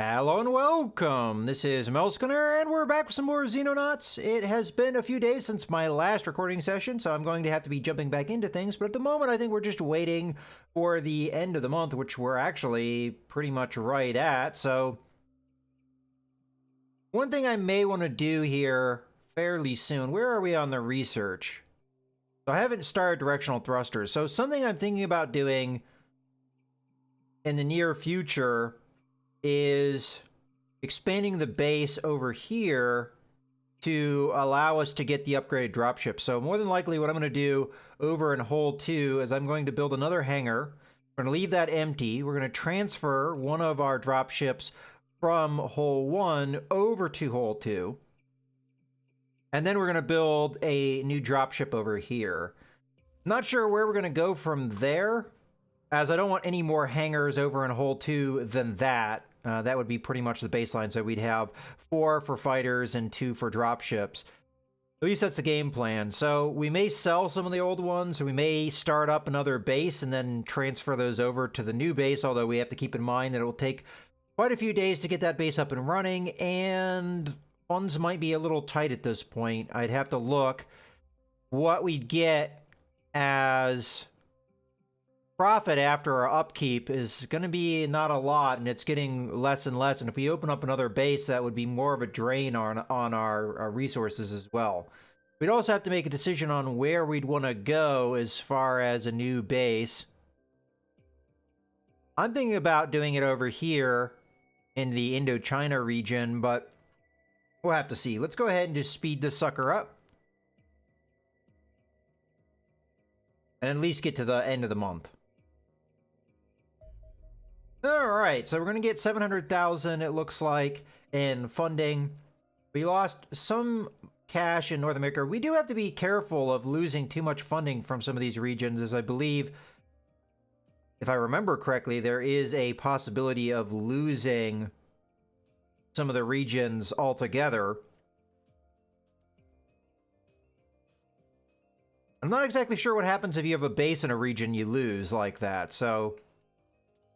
Hello and welcome! This is Melskinner, and we're back with some more Xenonauts. It has been a few days since my last recording session, so I'm going to have to be jumping back into things, but at the moment I think we're just waiting for the end of the month, which we're actually pretty much right at, so... One thing I may want to do here fairly soon, where are we on the research? So I haven't started directional thrusters, so something I'm thinking about doing in the near future is expanding the base over here to allow us to get the upgraded dropship. So more than likely what I'm going to do over in Hole 2 is I'm going to build another hangar. We're going to leave that empty. We're going to transfer one of our dropships from Hole 1 over to Hole 2. And then we're going to build a new dropship over here. Not sure where we're going to go from there, as I don't want any more hangars over in Hole 2 than that. That would be pretty much the baseline, so we'd have 4 for fighters and 2 for dropships. At least that's the game plan. So we may sell some of the old ones, or we may start up another base and then transfer those over to the new base, although we have to keep in mind that it will take quite a few days to get that base up and running, and funds might be a little tight at this point. I'd have to look what we'd get as profit after our upkeep is going to be not a lot, and it's getting less and less, and if we open up another base, that would be more of a drain on our resources as well. We'd also have to make a decision on where we'd want to go as far as a new base. I'm thinking about doing it over here in the Indochina region, but we'll have to see. Let's go ahead and just speed this sucker up and at least get to the end of the month. Alright, so we're going to get 700,000, it looks like, in funding. We lost some cash in North America. We do have to be careful of losing too much funding from some of these regions, as I believe, if I remember correctly, there is a possibility of losing some of the regions altogether. I'm not exactly sure what happens if you have a base in a region you lose like that, so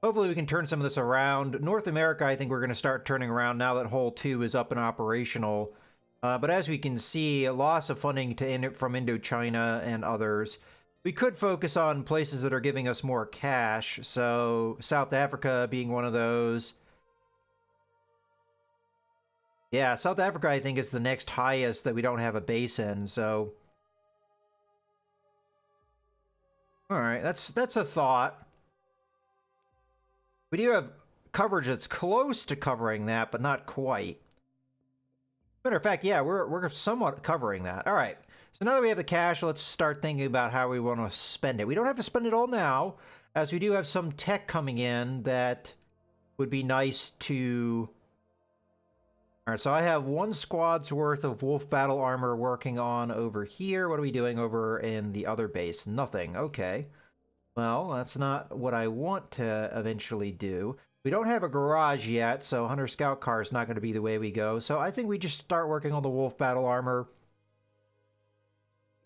hopefully we can turn some of this around. North America, I think we're going to start turning around now that Hole 2 is up and operational. But as we can see, a loss of funding from Indochina and others. We could focus on places that are giving us more cash, so South Africa being one of those. Yeah, South Africa, I think, is the next highest that we don't have a base in, so... Alright, that's a thought. We do have coverage that's close to covering that, but not quite. Matter of fact, yeah, we're somewhat covering that. All right, so now that we have the cash, let's start thinking about how we want to spend it. We don't have to spend it all now, as we do have some tech coming in that would be nice to... All right, so I have 1 squad's worth of wolf battle armor working on over here. What are we doing over in the other base? Nothing. Okay. Well, that's not what I want to eventually do. We don't have a garage yet, so Hunter Scout Car is not going to be the way we go. So I think we just start working on the wolf battle armor.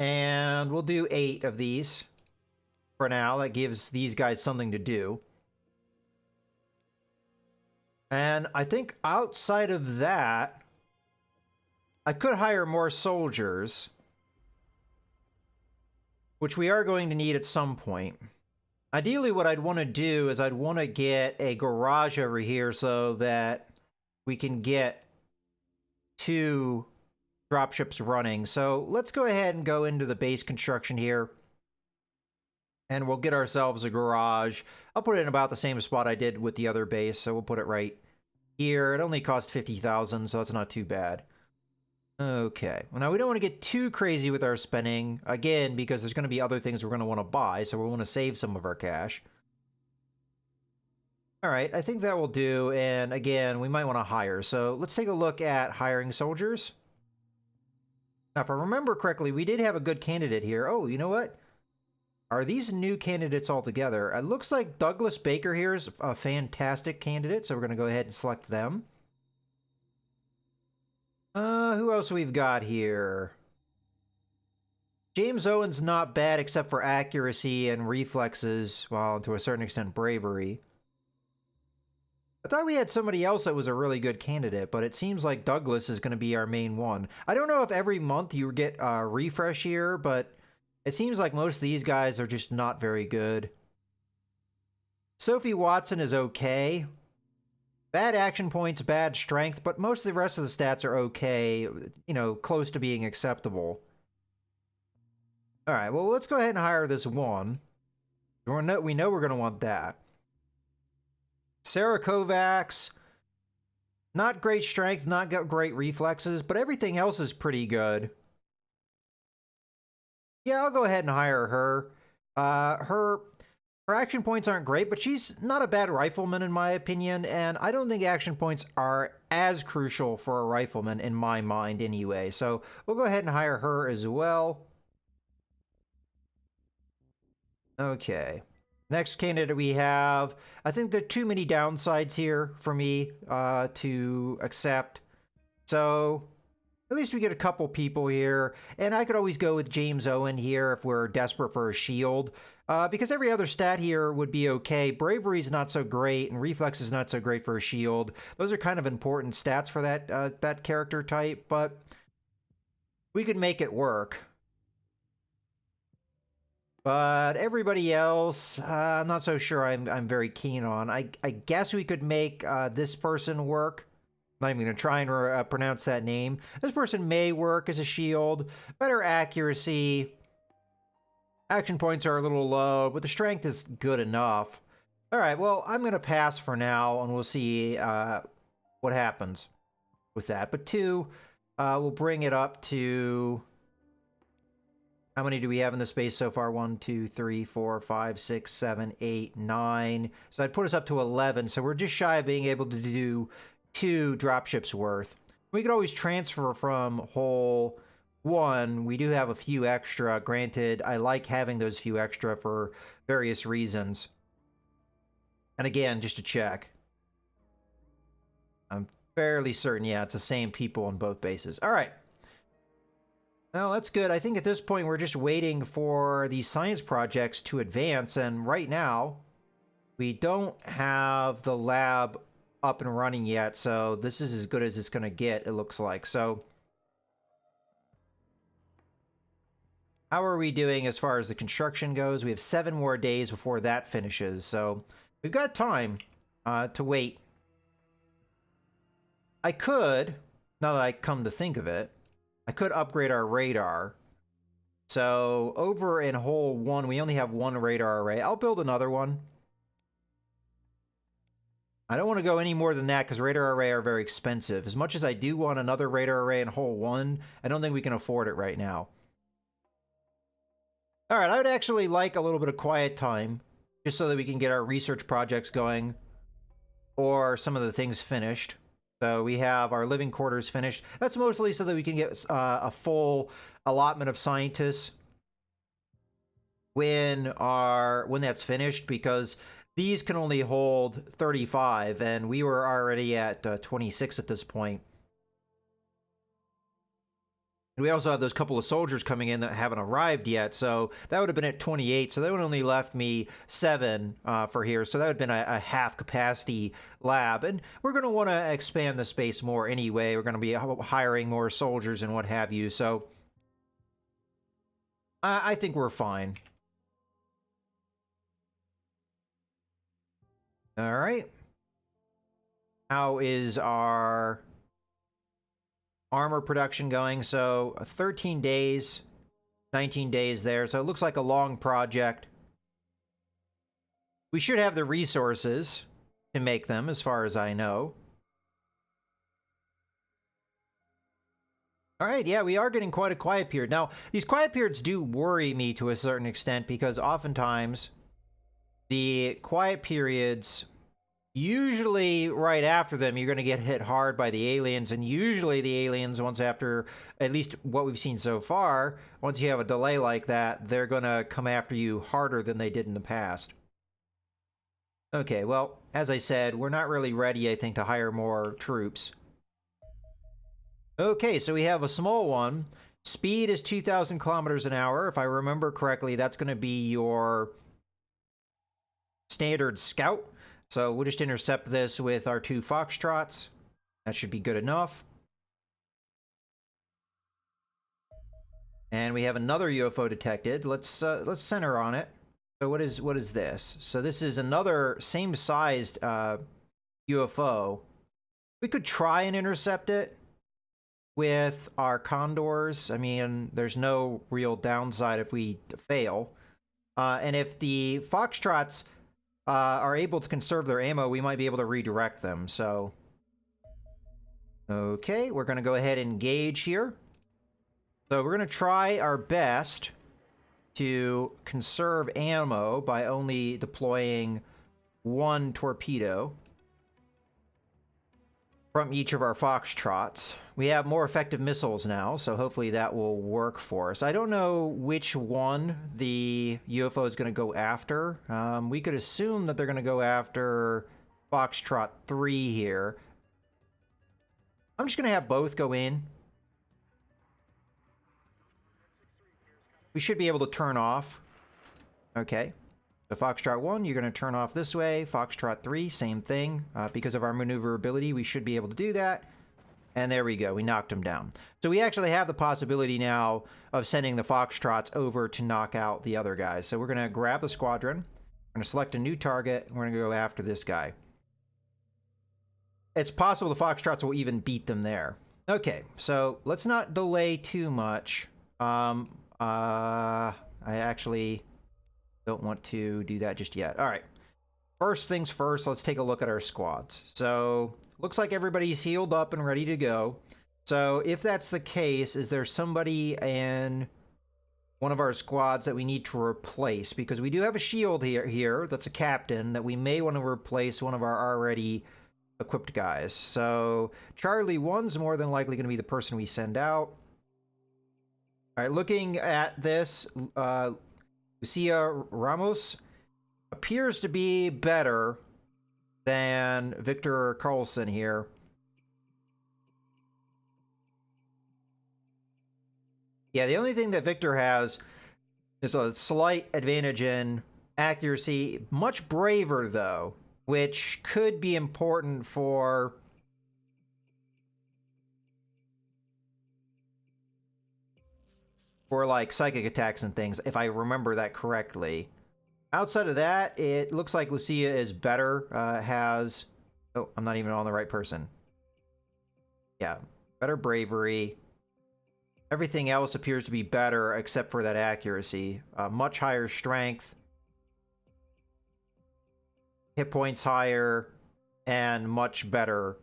And we'll do 8 of these for now. That gives these guys something to do. And I think outside of that, I could hire more soldiers, which we are going to need at some point. Ideally, what I'd want to do is I'd want to get a garage over here so that we can get 2 dropships running. So let's go ahead and go into the base construction here, and we'll get ourselves a garage. I'll put it in about the same spot I did with the other base, so we'll put it right here. It only cost 50,000, so that's not too bad. Okay, well, now we don't want to get too crazy with our spending, again, because there's going to be other things we're going to want to buy, so we want to save some of our cash. Alright, I think that will do, and again, we might want to hire, so let's take a look at hiring soldiers. Now, if I remember correctly, we did have a good candidate here. Oh, you know what? Are these new candidates altogether? It looks like Douglas Baker here is a fantastic candidate, so we're going to go ahead and select them. Who else we've got here? James Owen's not bad except for accuracy and reflexes, well, to a certain extent, bravery. I thought we had somebody else that was a really good candidate, but it seems like Douglas is going to be our main one. I don't know if every month you get a refresh here, but it seems like most of these guys are just not very good. Sophie Watson is okay. Bad action points, bad strength, but most of the rest of the stats are okay, you know, close to being acceptable. All right, well, let's go ahead and hire this one. We know we're going to want that. Sarah Kovacs, not great strength, not got great reflexes, but everything else is pretty good. Yeah, I'll go ahead and hire her. Her action points aren't great, but she's not a bad rifleman in my opinion, and I don't think action points are as crucial for a rifleman in my mind anyway. So we'll go ahead and hire her as well. Okay. Next candidate we have, I think there are too many downsides here for me to accept. So at least we get a couple people here. And I could always go with James Owen here if we're desperate for a shield. Because every other stat here would be okay. Bravery is not so great, and reflex is not so great for a shield. Those are kind of important stats for that character type, but we could make it work. But everybody else, I'm not so sure I'm very keen on. I guess we could make this person work. I'm not even going to try and pronounce that name. This person may work as a shield. Better accuracy. Action points are a little low, but the strength is good enough. All right, well, I'm going to pass for now, and we'll see what happens with that. But 2, we'll bring it up to... How many do we have in the space so far? 1, 2, 3, 4, 5, 6, 7, 8, 9. So I'd put us up to 11. So we're just shy of being able to do 2 dropships worth. We could always transfer from hole 1. We do have a few extra. Granted, I like having those few extra for various reasons. And again, just to check. I'm fairly certain, yeah, it's the same people on both bases. All right. Well, that's good. I think at this point we're just waiting for these science projects to advance, and right now we don't have the lab up and running yet, so this is as good as it's going to get, it looks like. So how are we doing as far as the construction goes? We have 7 more days before that finishes, so we've got time to wait. I could, now that I come to think of it, I could upgrade our radar. So over in hole 1, we only have 1 radar array. I'll build another one. I don't want to go any more than that because radar array are very expensive. As much as I do want another radar array in hole 1, I don't think we can afford it right now. All right, I would actually like a little bit of quiet time just so that we can get our research projects going or some of the things finished. So we have our living quarters finished. That's mostly so that we can get a full allotment of scientists when that's finished, because these can only hold 35, and we were already at 26 at this point. And we also have those couple of soldiers coming in that haven't arrived yet, so that would have been at 28, so that would only left me 7 for here, so that would have been a half capacity lab. And we're going to want to expand the space more anyway. We're going to be hiring more soldiers and what have you, so I think we're fine. All right. How is our armor production going? So 13 days, 19 days there. So it looks like a long project. We should have the resources to make them, as far as I know. All right, yeah, we are getting quite a quiet period. Now, these quiet periods do worry me to a certain extent, because oftentimes the quiet periods, usually right after them, you're going to get hit hard by the aliens, and usually the aliens, once after, at least what we've seen so far, once you have a delay like that, they're going to come after you harder than they did in the past. Okay, well, as I said, we're not really ready, I think, to hire more troops. Okay, so we have a small one. Speed is 2,000 kilometers an hour. If I remember correctly, that's going to be your standard scout. So we'll just intercept this with our 2 Foxtrots. That should be good enough. And we have another UFO detected. Let's center on it. So what is this? So this is another same-sized UFO. We could try and intercept it with our condors. I mean, there's no real downside if we fail. And if the Foxtrots are able to conserve their ammo, we might be able to redirect them. So, okay, we're going to go ahead and engage here. So we're going to try our best to conserve ammo by only deploying 1 torpedo from each of our Foxtrots. We have more effective missiles now, so hopefully that will work for us. I don't know which one the UFO is going to go after. We could assume that they're going to go after Foxtrot 3 here. I'm just going to have both go in. We should be able to turn off. Okay. So Foxtrot 1, you're going to turn off this way. Foxtrot 3, same thing. Because of our maneuverability, we should be able to do that. And there we go. We knocked them down. So we actually have the possibility now of sending the Foxtrots over to knock out the other guys. So we're going to grab the squadron. We're going to select a new target. And we're going to go after this guy. It's possible the Foxtrots will even beat them there. Okay, so let's not delay too much. I actually don't want to do that just yet. All right. First things first, let's take a look at our squads. So, looks like everybody's healed up and ready to go. So, if that's the case, is there somebody in one of our squads that we need to replace? Because we do have a shield here that's a captain that we may want to replace one of our already equipped guys. So, Charlie 1's more than likely going to be the person we send out. All right, looking at this, Lucia Ramos appears to be better than Victor Carlson here. Yeah, the only thing that Victor has is a slight advantage in accuracy. Much braver, though, which could be important for like psychic attacks and things, if I remember that correctly. Outside of that, it looks like Lucia is better, has... Oh, I'm not even on the right person. Yeah, better bravery. Everything else appears to be better except for that accuracy. Much higher strength. Hit points higher. And much better.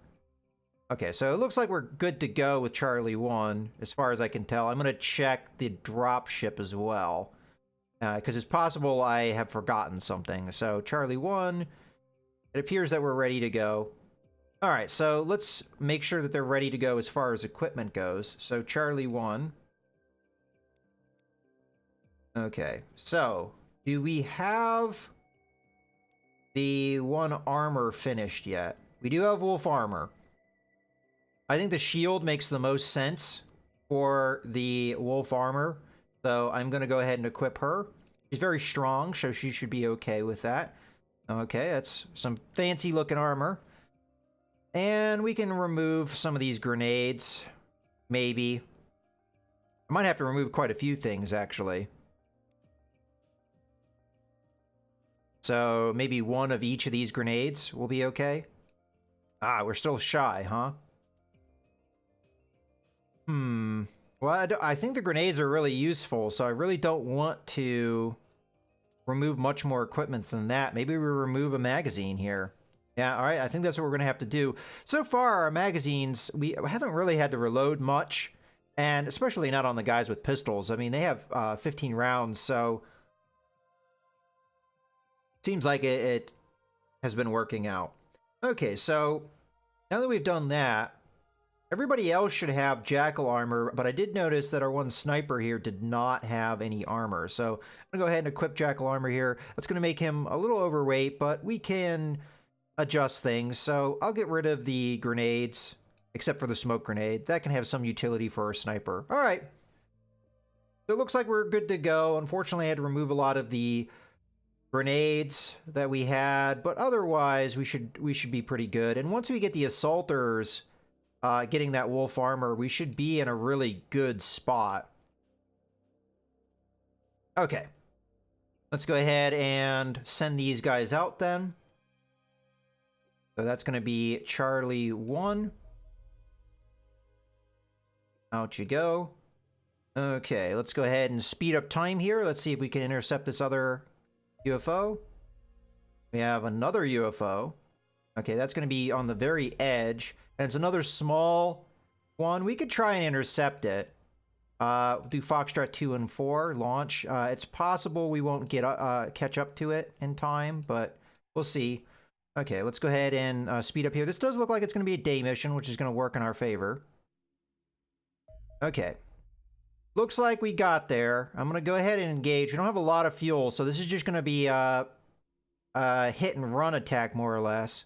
Okay, so it looks like we're good to go with Charlie 1, as far as I can tell. I'm going to check the drop ship as well. Because it's possible I have forgotten something. So, Charlie 1, it appears that we're ready to go. Alright, so let's make sure that they're ready to go as far as equipment goes. So, Charlie 1. Okay, so, do we have the 1 armor finished yet? We do have wolf armor. I think the shield makes the most sense for the wolf armor. So I'm going to go ahead and equip her. She's very strong, so she should be okay with that. Okay, that's some fancy looking armor. And we can remove some of these grenades. Maybe. I might have to remove quite a few things, actually. So maybe 1 of each of these grenades will be okay. Ah, we're still shy, huh? Well, I think the grenades are really useful, so I really don't want to remove much more equipment than that. Maybe we remove a magazine here. Yeah, all right, I think that's what we're going to have to do. So far, our magazines, we haven't really had to reload much, and especially not on the guys with pistols. I mean, they have 15 rounds, so seems like it has been working out. Okay, so now that we've done that, everybody else should have jackal armor, but I did notice that our 1 sniper here did not have any armor. So I'm going to go ahead and equip jackal armor here. That's going to make him a little overweight, but we can adjust things. So I'll get rid of the grenades, except for the smoke grenade. That can have some utility for our sniper. All right. So it looks like we're good to go. Unfortunately, I had to remove a lot of the grenades that we had, but otherwise we should be pretty good. And once we get the assaulters getting that wolf armor, we should be in a really good spot. Okay, let's go ahead and send these guys out then. So that's going to be Charlie 1. Out you go. Okay, let's go ahead and speed up time here. Let's see if we can intercept this other UFO. We have another UFO. Okay, that's going to be on the very edge. And it's another small one. We could try and intercept it. Do Foxtrot 2 and 4 launch. It's possible we won't get catch up to it in time, but we'll see. Okay, let's go ahead and speed up here. This does look like it's going to be a day mission, which is going to work in our favor. Okay. Looks like we got there. I'm going to go ahead and engage. We don't have a lot of fuel, so this is just going to be a hit and run attack, more or less.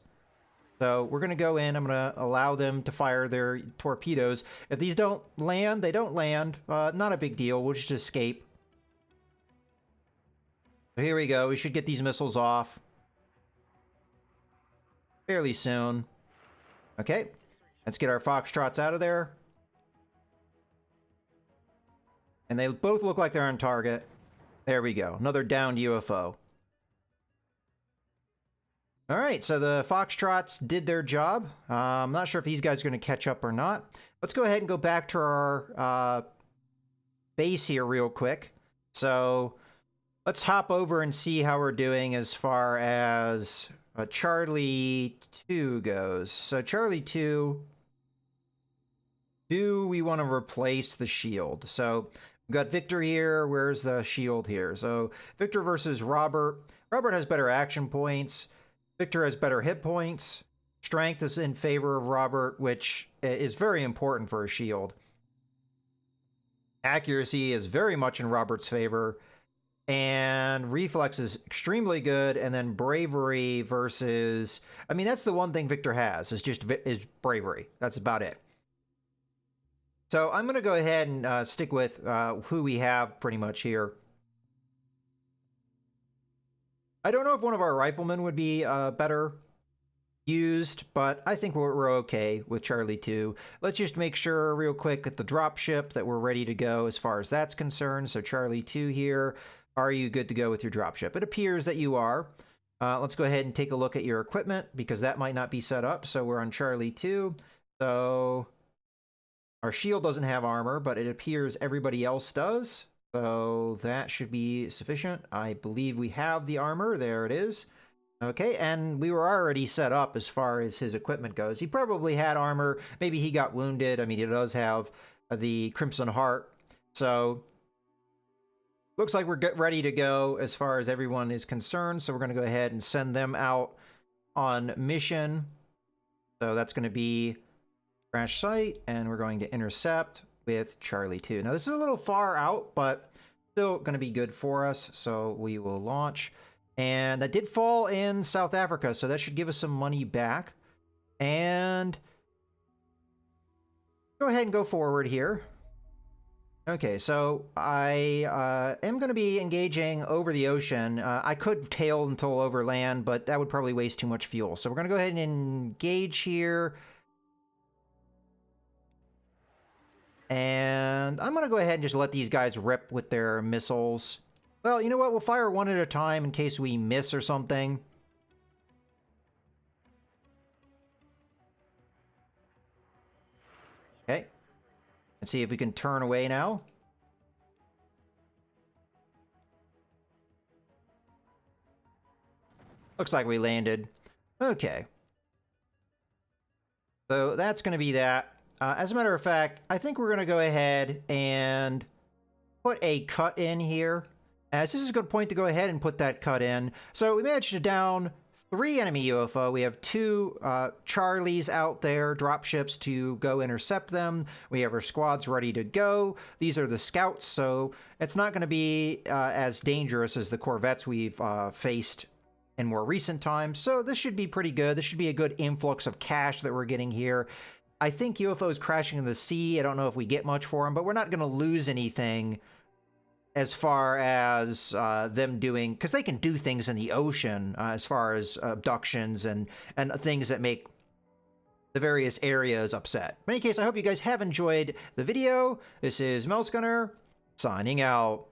So we're going to go in. I'm going to allow them to fire their torpedoes. If these don't land, they don't land. Not a big deal. We'll just escape. So here we go. We should get these missiles off fairly soon. Okay. Let's get our Foxtrots out of there. And they both look like they're on target. There we go. Another downed UFO. All right, so the Foxtrots did their job. I'm not sure if these guys are going to catch up or not. Let's go ahead and go back to our base here real quick. So let's hop over and see how we're doing as far as Charlie 2 goes. So Charlie 2, do we want to replace the shield? So we've got Victor here. Where's the shield here? So Victor versus Robert. Robert has better action points. Victor has better hit points. Strength is in favor of Robert, which is very important for a shield. Accuracy is very much in Robert's favor. And reflex is extremely good. And then bravery versus... I mean, that's the one thing Victor has, is bravery. That's about it. So I'm going to go ahead and stick with who we have pretty much here. I don't know if one of our riflemen would be better used, but I think we're okay with Charlie 2. Let's just make sure real quick at the dropship that we're ready to go as far as that's concerned. So Charlie 2 here, are you good to go with your dropship? It appears that you are. Let's go ahead and take a look at your equipment because that might not be set up. So we're on Charlie 2. So our shield doesn't have armor, but it appears everybody else does. So that should be sufficient. I believe we have the armor. There it is. Okay, and we were already set up as far as his equipment goes. He probably had armor. Maybe he got wounded. I mean, he does have the Crimson Heart. So looks like we're ready to go as far as everyone is concerned. So we're going to go ahead and send them out on mission. So that's going to be crash site, and we're going to intercept with Charlie 2. Now, this is a little far out, but still going to be good for us. So we will launch. And that did fall in South Africa, so that should give us some money back. And go ahead and go forward here. Okay, so I am going to be engaging over the ocean. I could tail until over land, but that would probably waste too much fuel. So we're going to go ahead and engage here. And I'm going to go ahead and just let these guys rip with their missiles. Well, you know what? We'll fire one at a time in case we miss or something. Okay. Let's see if we can turn away now. Looks like we landed. Okay. So that's going to be that. As a matter of fact, I think we're going to go ahead and put a cut in here. As this is a good point to go ahead and put that cut in. So we managed to down 3 enemy UFO. We have 2 Charlies out there, dropships to go intercept them. We have our squads ready to go. These are the scouts, so it's not going to be as dangerous as the corvettes we've faced in more recent times. So this should be pretty good. This should be a good influx of cash that we're getting here. I think UFOs crashing in the sea, I don't know if we get much for them, but we're not going to lose anything as far as them doing, because they can do things in the ocean as far as abductions and things that make the various areas upset. In any case, I hope you guys have enjoyed the video. This is Melsgunner, signing out.